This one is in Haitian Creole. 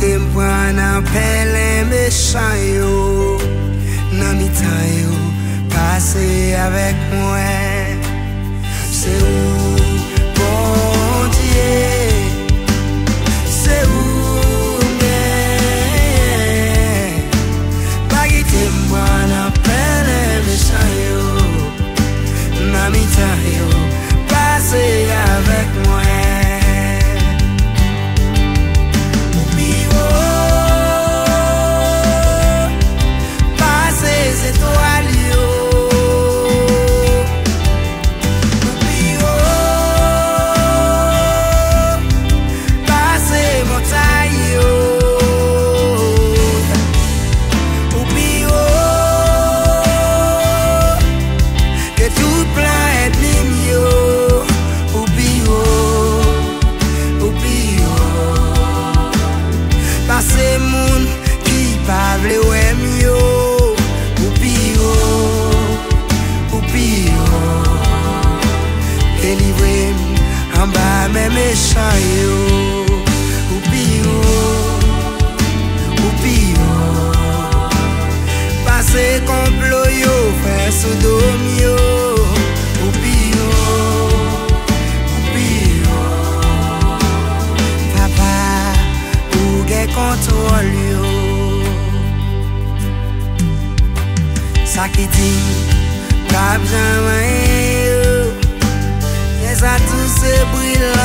te m'prend en pelle méchant yo. Nan mi tan yo, passe avec moi. C'est où, bon Dieu, c'est où, mais pas qui te m'prend en pelle méchant yo. Nan mi tan yo, passe avec moi. Méchant yo, ou pire, passé complot yo, fait sous dôme yo, ou pire, papa, ou gen contrôle yo, ça qui dit, cap jamais yo, et ça tout se brille.